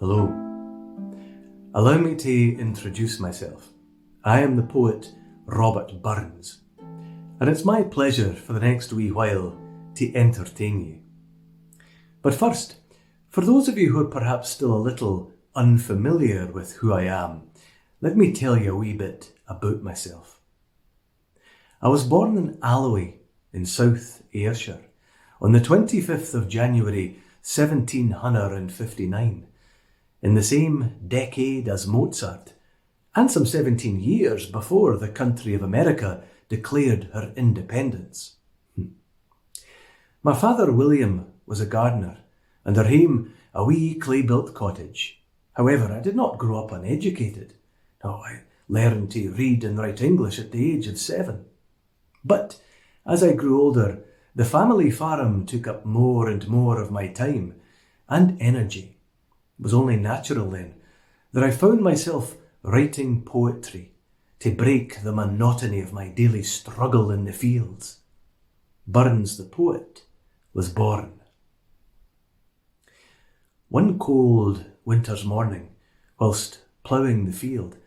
Hello. Allow me to introduce myself. I am the poet Robert Burns, and it's my pleasure for the next wee while to entertain you. But first, for those of you who are perhaps still a little unfamiliar with who I am, let me tell you a wee bit about myself. I was born in Alloway in South Ayrshire on the 25th of January 1759, in the same decade as Mozart, and some 17 years before the country of America declared her independence. My father William was a gardener, and our hame a wee clay-built cottage. However, I did not grow up uneducated. No, I learned to read and write English at the age of 7. But as I grew older, the family farm took up more and more of my time and energy. It was only natural then that I found myself writing poetry to break the monotony of my daily struggle in the fields. Burns the poet was born. One cold winter's morning, whilst ploughing the field,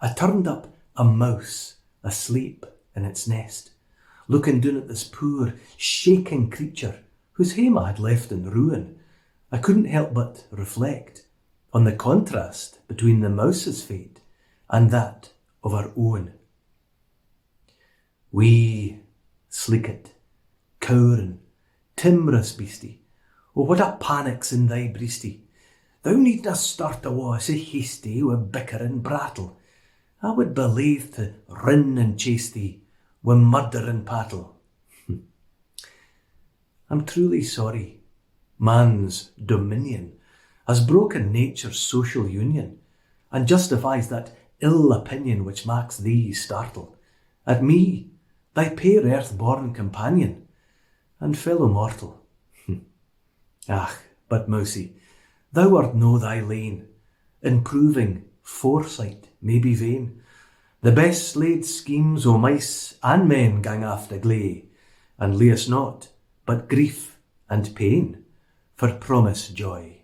I turned up a mouse asleep in its nest, looking down at this poor, shaking creature whose hame I had left in ruin. I couldn't help but reflect on the contrast between the mouse's fate and that of our own. Wee, sleekit, cowering, timorous beastie, oh what a panic's in thy breastie. Thou needna start awa sae hasty wi' bicker and brattle. I would be loath to rin and chase thee wi' murder and pattle. I'm truly sorry. Man's dominion has broken nature's social union, and justifies that ill opinion which makes thee startle at me, thy fair earth-born companion and fellow mortal. Ah, but mousie, thou art no thy lane, in proving foresight may be vain. The best laid schemes o' mice and men gang after gley, and lay us not but grief and pain for promised joy.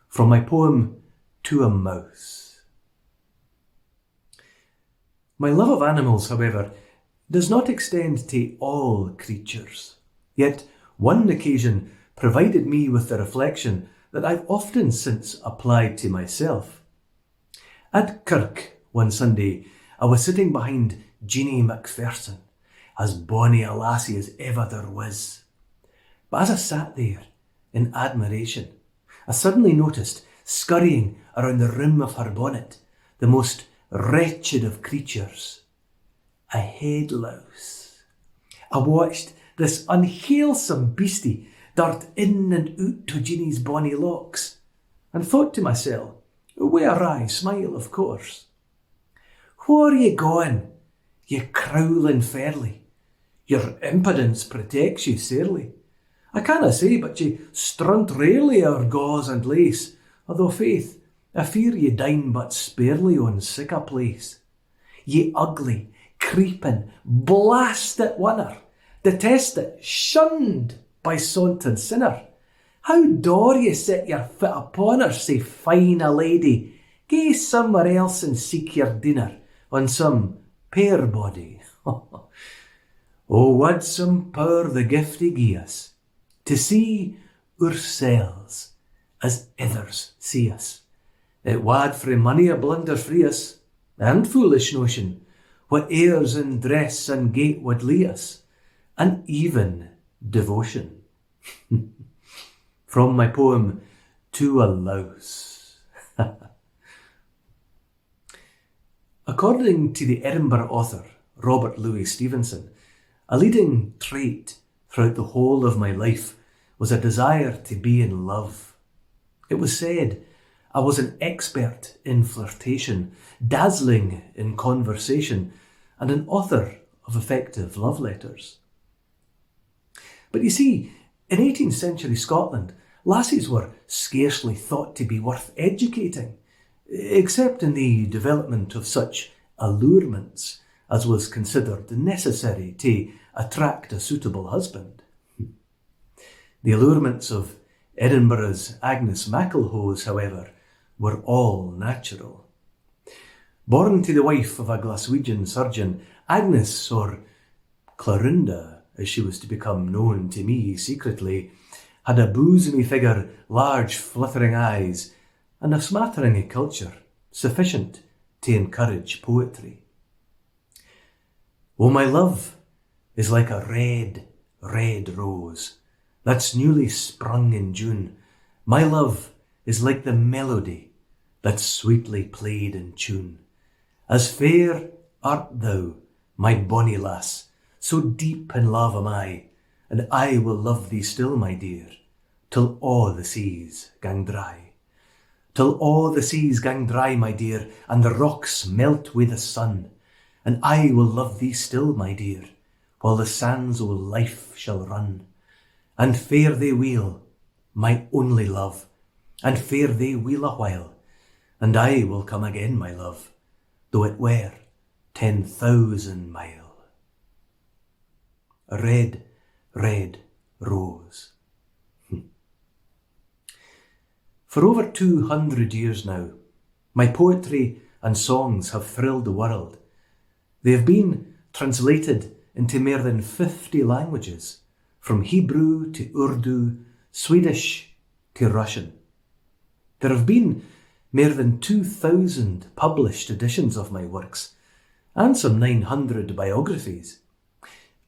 From my poem To a Mouse. My love of animals, however, does not extend to all creatures. Yet one occasion provided me with the reflection that I've often since applied to myself. At kirk one Sunday, I was sitting behind Jeanie Macpherson, as bonny a lassie as ever there was. But as I sat there in admiration, I suddenly noticed, scurrying around the rim of her bonnet, the most wretched of creatures, a head louse. I watched this unhalesome beastie dart in and out to Jeanie's bonny locks, and thought to myself, wi' a wry smile of course, where are ye going, ye crowling fairly? Your impudence protects you sairly. I canna say but ye strunt rarely o'er gauze and lace, although faith, I fear ye dine but sparely on sic a place. Ye ugly, creeping, blasted wonner, detested, shunned by sont and sinner, how dare ye set your foot upon her, sae fine a lady? Gae somewhere else and seek your dinner on some pear body. Oh, wad some power the gift he gie us, to see ourselves as others see us. It wad frae mony a blunder free us, and foolish notion, what airs in dress and gait would lead us, and even devotion. From my poem To a Louse. According to the Edinburgh author Robert Louis Stevenson, a leading trait throughout the whole of my life was a desire to be in love. It was said I was an expert in flirtation, dazzling in conversation, and an author of effective love letters. But you see, in 18th century Scotland, lassies were scarcely thought to be worth educating, except in the development of such allurements as was considered necessary to attract a suitable husband. The allurements of Edinburgh's Agnes MacElhose, however, were all natural. Born to the wife of a Glaswegian surgeon, Agnes, or Clorinda, as she was to become known to me secretly, had a bosomy figure, large flittering eyes, and a smattering of culture, sufficient to encourage poetry. Oh, my love is like a red, red rose that's newly sprung in June. My love is like the melody that's sweetly played in tune. As fair art thou, my bonny lass, so deep in love am I, and I will love thee still, my dear, till a' the seas gang dry. Till a' the seas gang dry, my dear, and the rocks melt wi' the sun, and I will love thee still, my dear, while the sands o' life shall run. And fare thee weel, my only love, and fare thee weel a while, and I will come again, my love, though it were 10,000 mile. A red, red rose. For over 200 years now, my poetry and songs have thrilled the world. They have been translated into more than 50 languages, from Hebrew to Urdu, Swedish to Russian. There have been more than 2,000 published editions of my works, and some 900 biographies.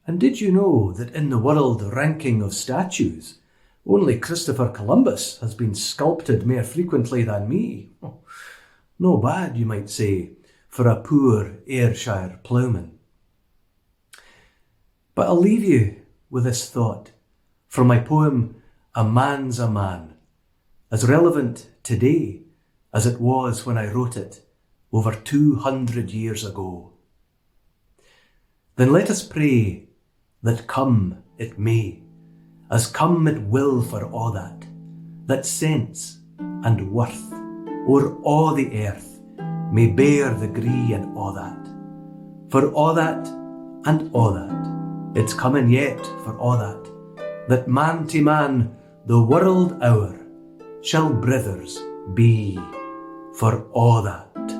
And did you know that in the world ranking of statues, only Christopher Columbus has been sculpted more frequently than me? No bad, you might say, for a poor Ayrshire ploughman. But I'll leave you with this thought from my poem, A Man's a Man, as relevant today as it was when I wrote it over 200 years ago. Then let us pray that come it may, as come it will for a' that sense and worth o'er a' the earth may bear the gree and a' that. For a' that and a' that, it's coming yet for a' that man to man the world ower shall brothers be for a' that.